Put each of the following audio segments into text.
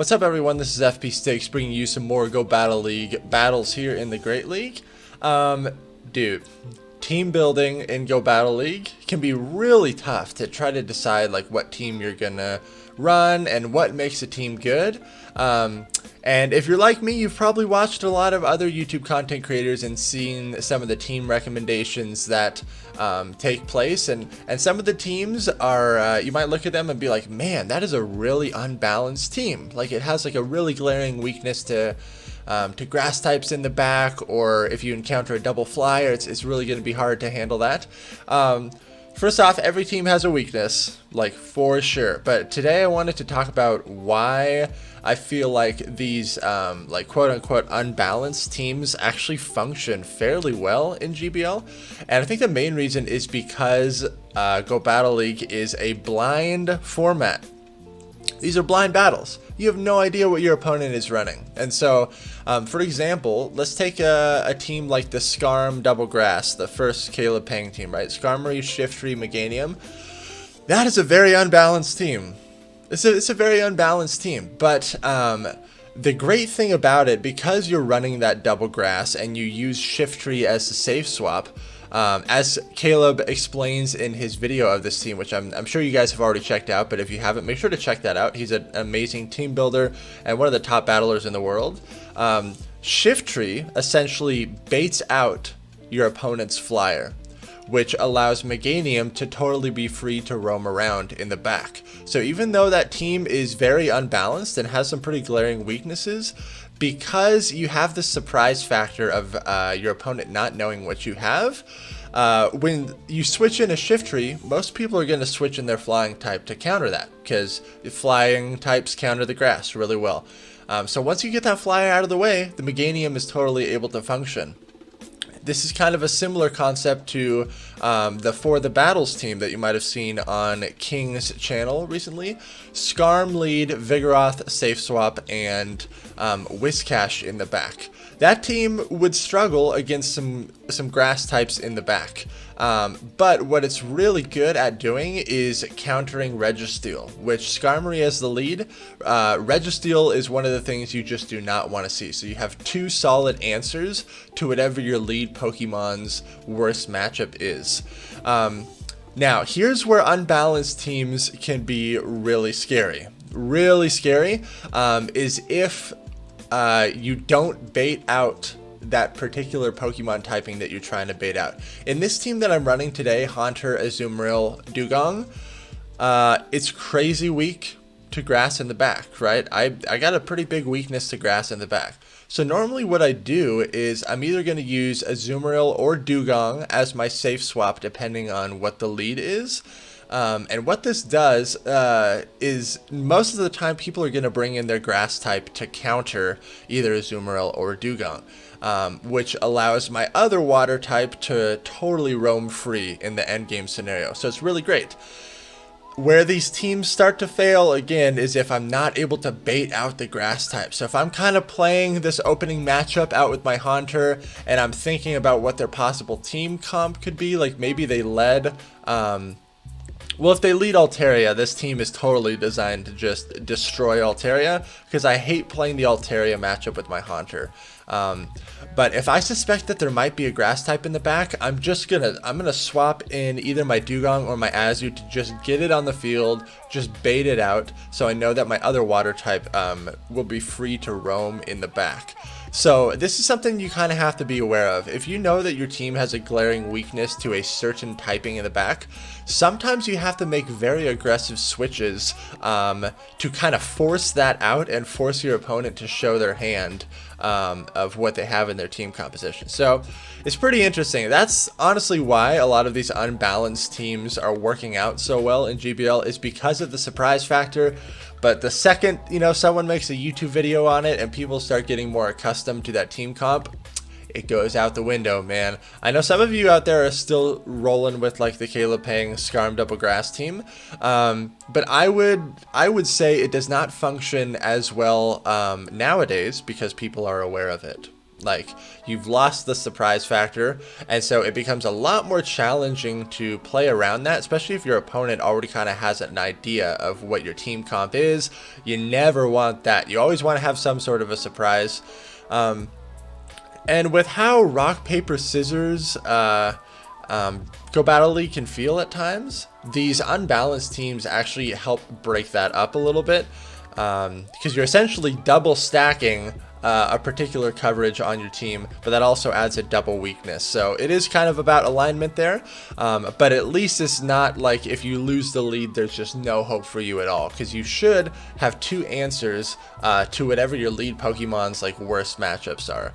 What's up, everyone? This is FP Stakes bringing you some more Go Battle League battles here in the Great League. Dude, team building in Go Battle League can be really tough to try to decide like what team you're gonna run and what makes a team good. And if you're like me, you've probably watched a lot of other YouTube content creators and seen some of the team recommendations that take place. And some of the teams are, you might look at them and be like, man, that is a really unbalanced team. Like it has like a really glaring weakness to grass types in the back, or if you encounter a double flyer, it's really going to be hard to handle that. First off, every team has a weakness, like for sure. But today I wanted to talk about why I feel like these like quote-unquote unbalanced teams actually function fairly well in GBL. And I think the main reason is because Go Battle League is a blind format. These are blind battles. You have no idea what your opponent is running. And so, for example, let's take a team like the Skarm Double Grass, the first Caleb Pang team, right? Skarmory, Shiftry, Meganium. That is a very unbalanced team. It's a very unbalanced team. But the great thing about it, because you're running that Double Grass and you use Shiftry as the safe swap, as Caleb explains in his video of this team, which I'm sure you guys have already checked out, but if you haven't, make sure to check that out. He's an amazing team builder and one of the top battlers in the world. Shiftry essentially baits out your opponent's flyer, which allows Meganium to totally be free to roam around in the back. So even though that team is very unbalanced and has some pretty glaring weaknesses, because you have the surprise factor of your opponent not knowing what you have, when you switch in a Shiftry, most people are going to switch in their flying type to counter that, because flying types counter the grass really well. So once you get that flyer out of the way, the Meganium is totally able to function. This is kind of a similar concept to the For the Battles team that you might have seen on King's channel recently. Skarm lead, Vigoroth, Safe Swap, and Whiscash in the back. That team would struggle against some grass types in the back. But what it's really good at doing is countering Registeel, which Skarmory as the lead. Registeel is one of the things you just do not want to see. So you have two solid answers to whatever your lead Pokemon's worst matchup is. Now, here's where unbalanced teams can be really scary. Really scary is if you don't bait out that particular Pokemon typing that you're trying to bait out. In this team that I'm running today, Haunter, Azumarill, Dugong, it's crazy weak to grass in the back, right? I got a pretty big weakness to grass in the back. So normally what I do is I'm either going to use Azumarill or Dugong as my safe swap depending on what the lead is. And what this does is most of the time people are going to bring in their grass type to counter either Azumarill or Dugong, which allows my other water type to totally roam free in the endgame scenario. So it's really great. Where these teams start to fail, again, is if I'm not able to bait out the grass type. So if I'm kind of playing this opening matchup out with my Haunter and I'm thinking about what their possible team comp could be, like maybe they led... well, if they lead Altaria, this team is totally designed to just destroy Altaria, because I hate playing the Altaria matchup with my Haunter. But if I suspect that there might be a grass type in the back, I'm gonna swap in either my Dugong or my Azu to just get it on the field, just bait it out, so I know that my other water type will be free to roam in the back. So this is something you kind of have to be aware of. If you know that your team has a glaring weakness to a certain typing in the back, sometimes you have to make very aggressive switches to kind of force that out and force your opponent to show their hand of what they have in their team composition. So it's pretty interesting. That's honestly why a lot of these unbalanced teams are working out so well in GBL, is because of the surprise factor. But the second, someone makes a YouTube video on it and people start getting more accustomed to that team comp, it goes out the window, man. I know some of you out there are still rolling with like the Caleb Pang Skarm Double Grass team, but I would say it does not function as well nowadays because people are aware of it. Like, you've lost the surprise factor, and so it becomes a lot more challenging to play around that, especially if your opponent already kind of has an idea of what your team comp is. You never want that. You always want to have some sort of a surprise. And with how rock, paper, scissors Go Battle League can feel at times, these unbalanced teams actually help break that up a little bit, because you're essentially double stacking a particular coverage on your team, but that also adds a double weakness. So it is kind of about alignment there, but at least it's not like if you lose the lead, there's just no hope for you at all, because you should have two answers to whatever your lead Pokemon's like worst matchups are.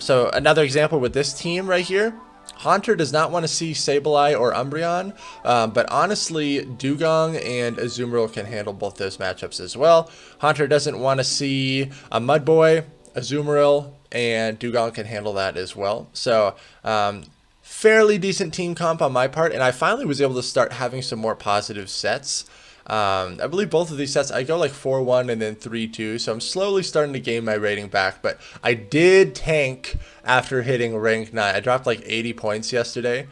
So another example with this team right here, Haunter does not want to see Sableye or Umbreon, but honestly, Dugong and Azumarill can handle both those matchups as well. Haunter doesn't want to see a Mudboy, Azumarill, and Dugong can handle that as well. So, fairly decent team comp on my part, and I finally was able to start having some more positive sets. I believe both of these sets, I go like 4-1 and then 3-2, so I'm slowly starting to gain my rating back, but I did tank after hitting rank 9. I dropped like 80 points yesterday.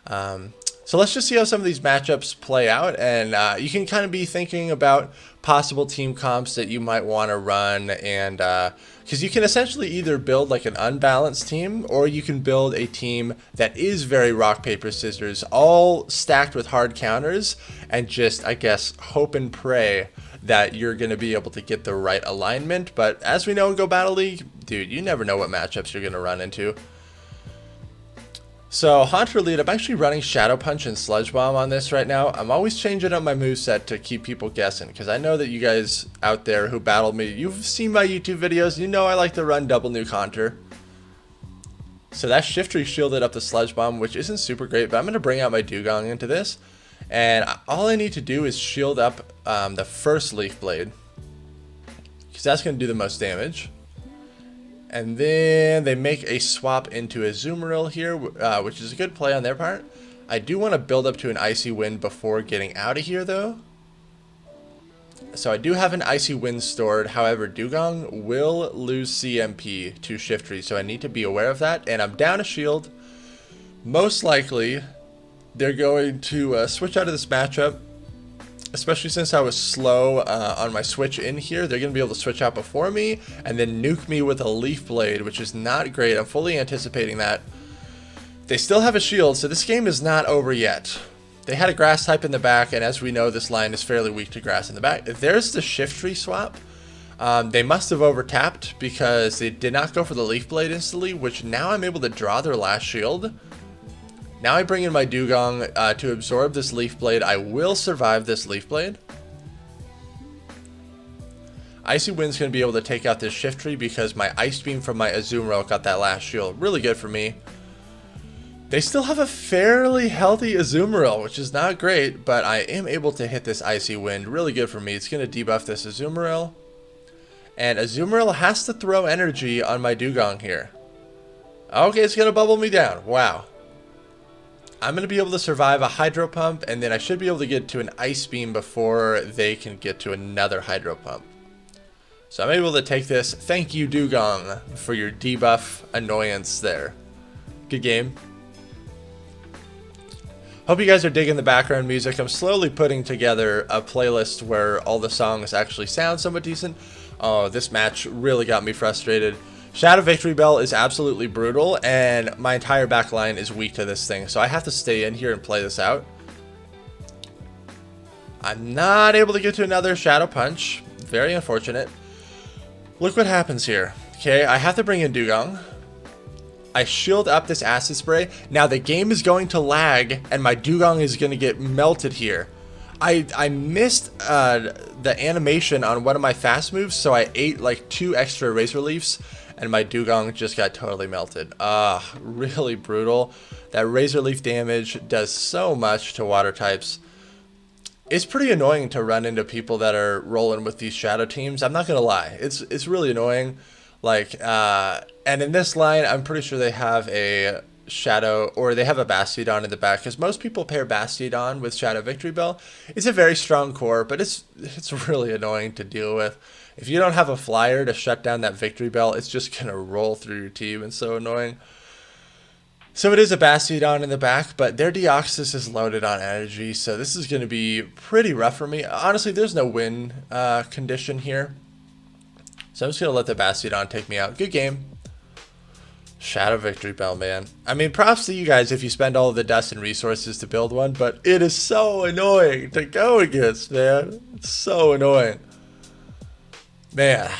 So let's just see how some of these matchups play out, and you can kind of be thinking about possible team comps that you might want to run, and because you can essentially either build like an unbalanced team, or you can build a team that is very rock, paper, scissors, all stacked with hard counters, and just, I guess, hope and pray that you're going to be able to get the right alignment. But as we know in Go Battle League, dude, you never know what matchups you're going to run into. So Haunter lead, I'm actually running Shadow Punch and Sludge Bomb on this right now. I'm always changing up my moveset to keep people guessing, because I know that you guys out there who battled me, you've seen my YouTube videos, you know I like to run double nuke Haunter. So that Shiftry shielded up the Sludge Bomb, which isn't super great, but I'm going to bring out my Dugong into this. And all I need to do is shield up the first Leaf Blade, because that's going to do the most damage. And then they make a swap into a Azumarill here, which is a good play on their part. I do want to build up to an Icy Wind before getting out of here, though. So I do have an Icy Wind stored. However, Dugong will lose CMP to Shiftry, so I need to be aware of that. And I'm down a shield. Most likely, they're going to switch out of this matchup. Especially since I was slow on my switch in here, they're going to be able to switch out before me and then nuke me with a Leaf Blade, which is not great. I'm fully anticipating that. They still have a shield, so this game is not over yet. They had a Grass type in the back, and as we know, this line is fairly weak to Grass in the back. There's the Shiftry swap. They must have overtapped because they did not go for the Leaf Blade instantly, which now I'm able to draw their last shield. Now I bring in my Dugong to absorb this Leaf Blade. I will survive this Leaf Blade. Icy Wind's going to be able to take out this Shiftry because my Ice Beam from my Azumarill got that last shield. Really good for me. They still have a fairly healthy Azumarill, which is not great, but I am able to hit this Icy Wind. Really good for me. It's going to debuff this Azumarill. And Azumarill has to throw energy on my Dugong here. Okay, it's going to bubble me down. Wow. I'm going to be able to survive a Hydro Pump, and then I should be able to get to an Ice Beam before they can get to another Hydro Pump. So I'm able to take this. Thank you, Dugong, for your debuff annoyance there. Good game. Hope you guys are digging the background music. I'm slowly putting together a playlist where all the songs actually sound somewhat decent. Oh, this match really got me frustrated. Shadow Victory Bell is absolutely brutal, and my entire back line is weak to this thing, so I have to stay in here and play this out. I'm not able to get to another Shadow Punch. Very unfortunate. Look what happens here. Okay, I have to bring in Dugong. I shield up this Acid Spray. Now the game is going to lag, and my Dugong is going to get melted here. I missed the animation on one of my fast moves, so I ate like 2 extra Razor Leafs, and my Dugong just got totally melted. Really brutal. That Razor Leaf damage does so much to water types. It's pretty annoying to run into people that are rolling with these shadow teams. I'm not gonna lie. It's really annoying. Like, and in this line, I'm pretty sure they have a Shadow, or they have a Bastiodon in the back, because most people pair Bastiodon with Shadow Victory Bell. It's a very strong core, but it's really annoying to deal with. If you don't have a flyer to shut down that Victory Bell, it's just going to roll through your team, and so annoying. So it is a Bastiodon in the back, but their Deoxys is loaded on energy, so this is going to be pretty rough for me. Honestly, there's no win condition here. So I'm just going to let the Bastiodon take me out. Good game. Shadow Victory Bell, man. I mean, props to you guys if you spend all of the dust and resources to build one, but it is so annoying to go against, man. It's so annoying. Man.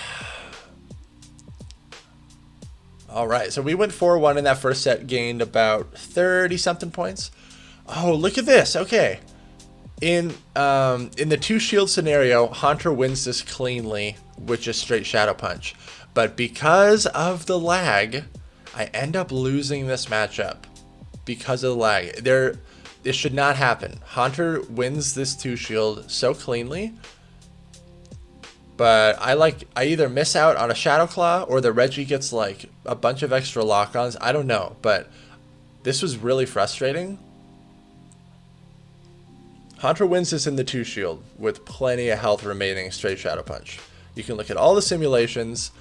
Alright, so we went 4-1 in that first set, gained about 30-something points. Oh, look at this. Okay. In the 2-shield scenario, Haunter wins this cleanly with just straight Shadow Punch. But because of the lag, I end up losing this matchup because of the lag. This should not happen. Haunter wins this 2-shield so cleanly, but I either miss out on a Shadow Claw or the Reggie gets like a bunch of extra lock-ons. I don't know, but this was really frustrating. Haunter wins this in the 2-shield with plenty of health remaining, straight Shadow Punch. You can look at all the simulations.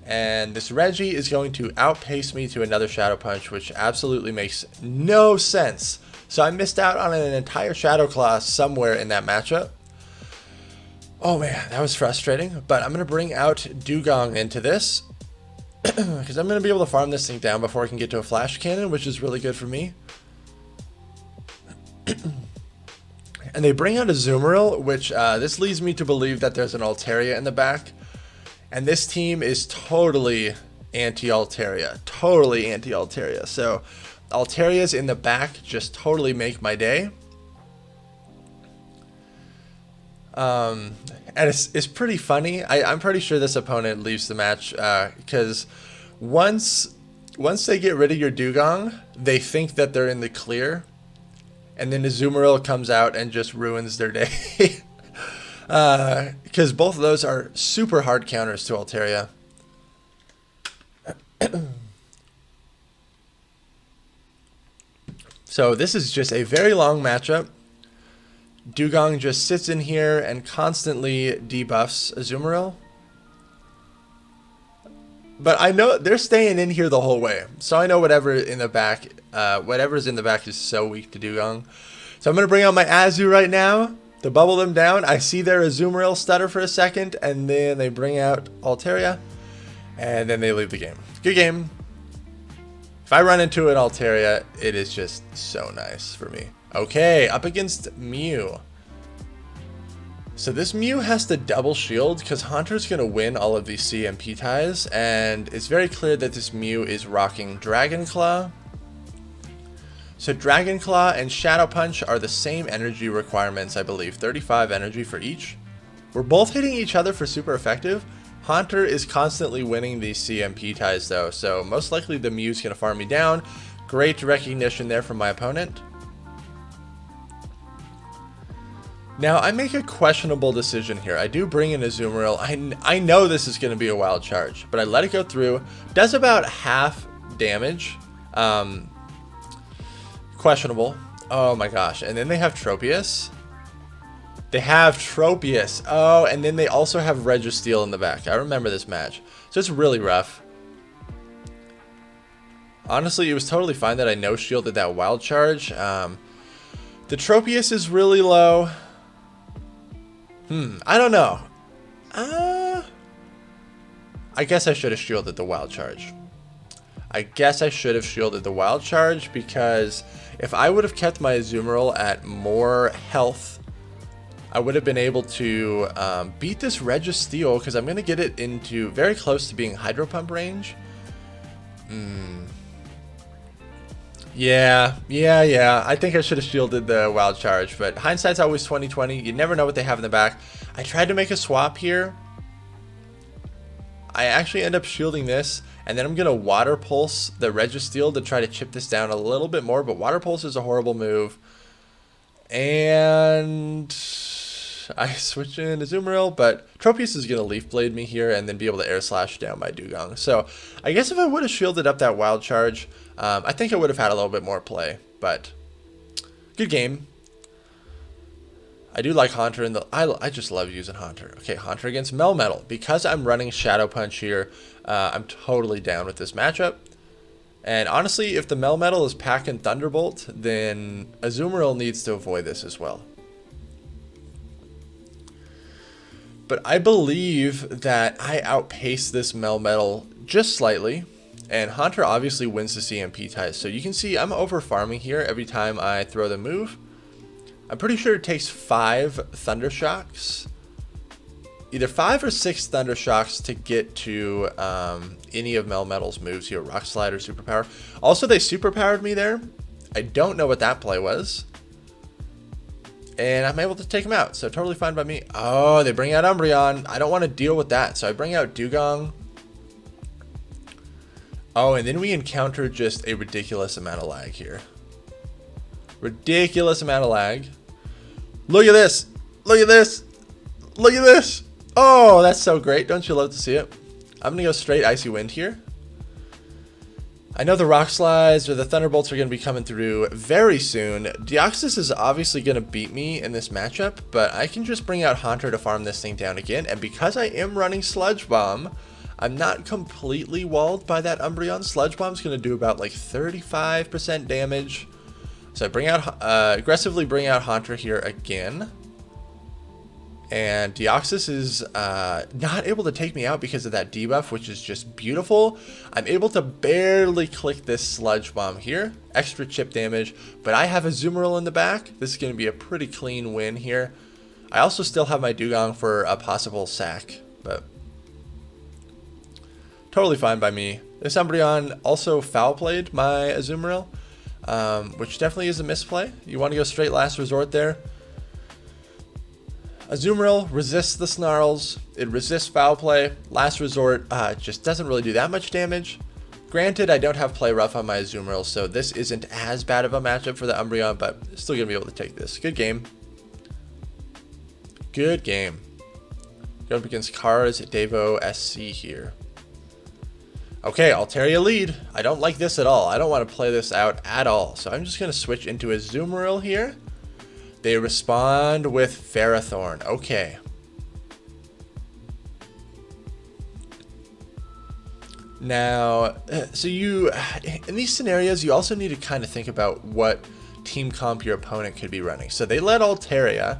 And this Reggie is going to outpace me to another Shadow Punch, which absolutely makes no sense. So I missed out on an entire Shadow Claw somewhere in that matchup. Oh man, that was frustrating. But I'm going to bring out Dugong into this, because I'm going to be able to farm this thing down before I can get to a Flash Cannon, which is really good for me. And they bring out a Azumarill, which this leads me to believe that there's an Altaria in the back. And this team is totally anti-Altaria. Totally anti-Altaria. So Altarias in the back just totally make my day. And it's pretty funny. I'm pretty sure this opponent leaves the match because once they get rid of your Dugong, they think that they're in the clear. And then the Azumarill comes out and just ruins their day. Because both of those are super hard counters to Altaria. So this is just a very long matchup. Dugong just sits in here and constantly debuffs Azumarill. But I know they're staying in here the whole way. So I know whatever's in the back is so weak to Dugong. So I'm going to bring out my Azu right now to bubble them down. I see their Azumarill stutter for a second, and then they bring out Altaria, and then they leave the game. Good game. If I run into an Altaria, it is just so nice for me. Okay, up against Mew. So this Mew has to double shield because Haunter's going to win all of these CMP ties, and it's very clear that this Mew is rocking Dragon Claw. So Dragon Claw and Shadow Punch are the same energy requirements, I believe, 35 energy for each. We're both hitting each other for super effective. Haunter is constantly winning these CMP ties though, so most likely the Mew's going to farm me down. Great recognition there from my opponent. Now, I make a questionable decision here. I do bring in a Azumarill. I know this is going to be a wild charge, but I let it go through. Does about half damage. Questionable. Oh my gosh. And then they have Tropius. They have Tropius. Oh, and then they also have Registeel in the back. I remember this match. So it's really rough. Honestly, it was totally fine that I no-shielded that wild charge. The Tropius is really low. I don't know. I guess I should have shielded the wild charge. Because if I would have kept my Azumarill at more health, I would have been able to beat this Registeel, because I'm going to get it into very close to being Hydro Pump range. Yeah. I think I should have shielded the wild charge, but hindsight's always 20/20. You never know what they have in the back. I tried to make a swap here. I actually end up shielding this, and then I'm going to Water Pulse the Registeel to try to chip this down a little bit more, but Water Pulse is a horrible move. And I switch in Azumarill, but Tropius is going to Leaf Blade me here and then be able to Air Slash down my Dugong. So I guess if I would have shielded up that Wild Charge, I think I would have had a little bit more play, but good game. I do like Haunter, and I just love using Haunter. Okay, Haunter against Melmetal. Because I'm running Shadow Punch here, I'm totally down with this matchup. And honestly, if the Melmetal is packing Thunderbolt, then Azumarill needs to avoid this as well. But I believe that I outpace this Melmetal just slightly. And Haunter obviously wins the CMP ties. So you can see I'm over farming here every time I throw the move. I'm pretty sure it takes 5 Thunder Shocks. Either 5 or 6 Thunder Shocks to get to any of Melmetal's moves here. Rock Slide or Superpower. Also, they Superpowered me there. I don't know what that play was. And I'm able to take him out. So totally fine by me. Oh, they bring out Umbreon. I don't want to deal with that. So I bring out Dugong. Oh, and then we encounter just a ridiculous amount of lag here. Ridiculous amount of lag. Look at this. Look at this. Look at this. Oh, that's so great. Don't you love to see it? I'm going to go straight Icy Wind here. I know the Rock Slides or the Thunderbolts are going to be coming through very soon. Deoxys is obviously going to beat me in this matchup, but I can just bring out Haunter to farm this thing down again. And because I am running Sludge Bomb, I'm not completely walled by that Umbreon. Sludge Bomb's going to do about like 35% damage. So I bring out, aggressively bring out Haunter here again. And Deoxys is not able to take me out because of that debuff, which is just beautiful. I'm able to barely click this Sludge Bomb here. Extra chip damage, but I have a Azumarill in the back. This is going to be a pretty clean win here. I also still have my Dugong for a possible sack, but totally fine by me. This Umbreon also foul played my Azumarill, which definitely is a misplay. You want to go straight last resort there. Azumarill resists the Snarls, it resists foul play. Last resort just doesn't really do that much damage. Granted, I don't have play rough on my Azumarill, so this isn't as bad of a matchup for the Umbreon, but still going to be able to take this. Good game. Good game. Going up against Cars Devo SC here. Okay, Altaria lead. I don't like this at all. I don't want to play this out at all. So I'm just going to switch into a Azumarill here. They respond with Ferrothorn. Okay. Now, so you, in these scenarios, you also need to kind of think about what team comp your opponent could be running. So they let Altaria,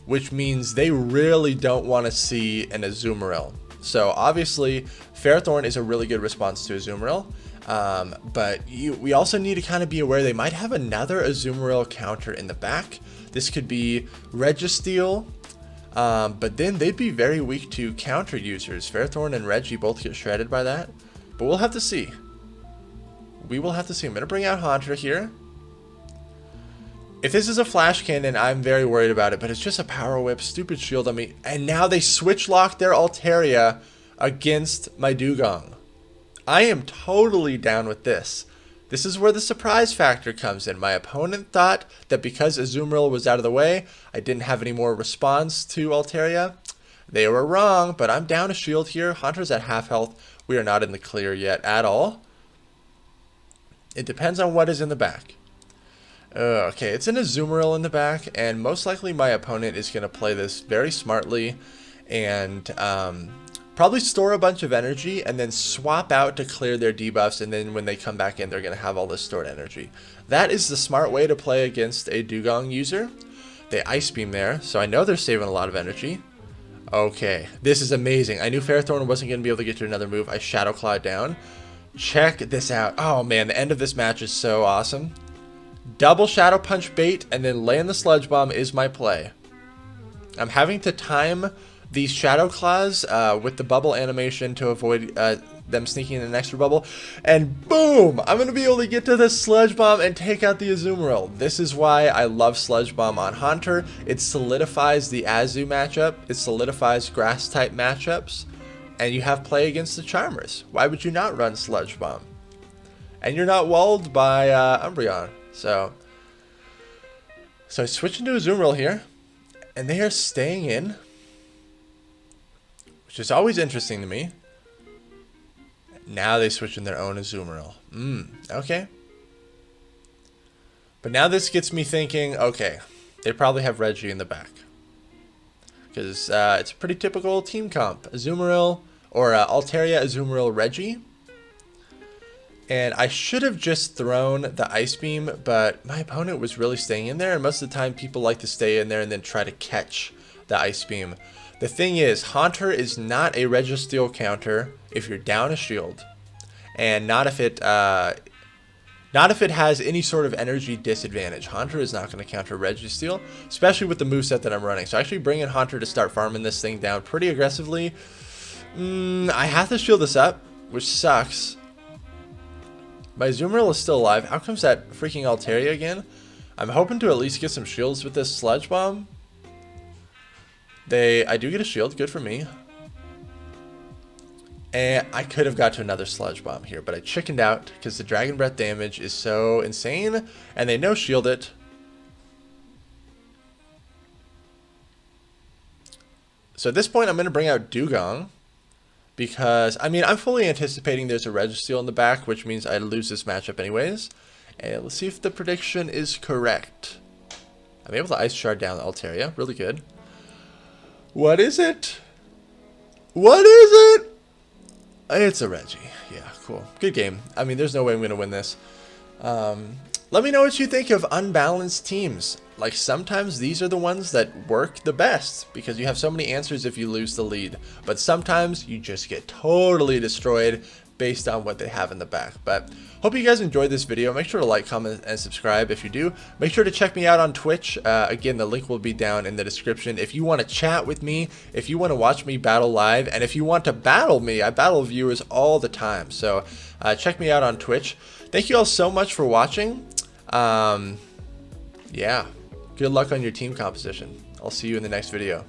which means they really don't want to see an Azumarill. So obviously, Ferrothorn is a really good response to Azumarill. But we also need to kind of be aware they might have another Azumarill counter in the back. This could be Registeel, but then they'd be very weak to counter users. Ferrothorn and Reggie both get shredded by that, but we'll have to see. We will have to see. I'm going to bring out Haunter here. If this is a Flash Cannon, I'm very worried about it, but it's just a Power Whip, stupid shield on me. And now they switch lock their Altaria against my Dugong. I am totally down with this. This is where the surprise factor comes in. My opponent thought that because Azumarill was out of the way, I didn't have any more response to Altaria. They were wrong, but I'm down a shield here. Haunter's at half health. We are not in the clear yet at all. It depends on what is in the back. Okay, it's an Azumarill in the back, and most likely my opponent is going to play this very smartly and probably store a bunch of energy and then swap out to clear their debuffs, and then when they come back in, they're going to have all this stored energy. That is the smart way to play against a Dugong user. They Ice Beam there, so I know they're saving a lot of energy. Okay, this is amazing. I knew Ferrothorn wasn't going to be able to get to another move. I Shadow Claw down. Check this out. Oh man, the end of this match is so awesome. Double Shadow Punch bait and then land the Sludge Bomb is my play. I'm having to time these Shadow Claws with the bubble animation to avoid them sneaking in an extra bubble. And boom! I'm going to be able to get to the Sludge Bomb and take out the Azumarill. This is why I love Sludge Bomb on Haunter. It solidifies the Azu matchup. It solidifies Grass type matchups. And you have play against the Charmers. Why would you not run Sludge Bomb? And you're not walled by Umbreon. So I switch into Azumarill here. And they are staying in, which is always interesting to me. Now they switch in their own Azumarill. Okay. But now this gets me thinking, okay, they probably have Reggie in the back. Because it's a pretty typical team comp. Azumarill, or Altaria, Azumarill, Reggie. And I should have just thrown the Ice Beam, but my opponent was really staying in there. And most of the time people like to stay in there and then try to catch the Ice Beam. The thing is, Haunter is not a Registeel counter if you're down a shield. And not if it has any sort of energy disadvantage. Haunter is not going to counter Registeel, especially with the moveset that I'm running. So actually bringing Haunter to start farming this thing down pretty aggressively. I have to shield this up, which sucks. My Azumarill is still alive. How comes that freaking Altaria again? I'm hoping to at least get some shields with this Sludge Bomb. I do get a shield, good for me. And I could have got to another Sludge Bomb here, but I chickened out because the Dragon Breath damage is so insane, and they no-shield it. So at this point, I'm going to bring out Dugong, because, I mean, I'm fully anticipating there's a Registeel in the back, which means I lose this matchup anyways. And let's see if the prediction is correct. I'm able to Ice Shard down Altaria, really good. What is it? What is it? It's a Reggie. Yeah, cool. Good game. I mean, there's no way I'm going to win this. Let me know what you think of unbalanced teams. Like, sometimes these are the ones that work the best because you have so many answers if you lose the lead. But sometimes you just get totally destroyed based on what they have in the back. But hope you guys enjoyed this video. Make sure to like, comment, and subscribe if you do. Make sure to check me out on Twitch. Again, the link will be down in the description. If you want to chat with me, if you want to watch me battle live, and if you want to battle me, I battle viewers all the time. So check me out on Twitch. Thank you all so much for watching. Yeah, good luck on your team composition. I'll see you in the next video.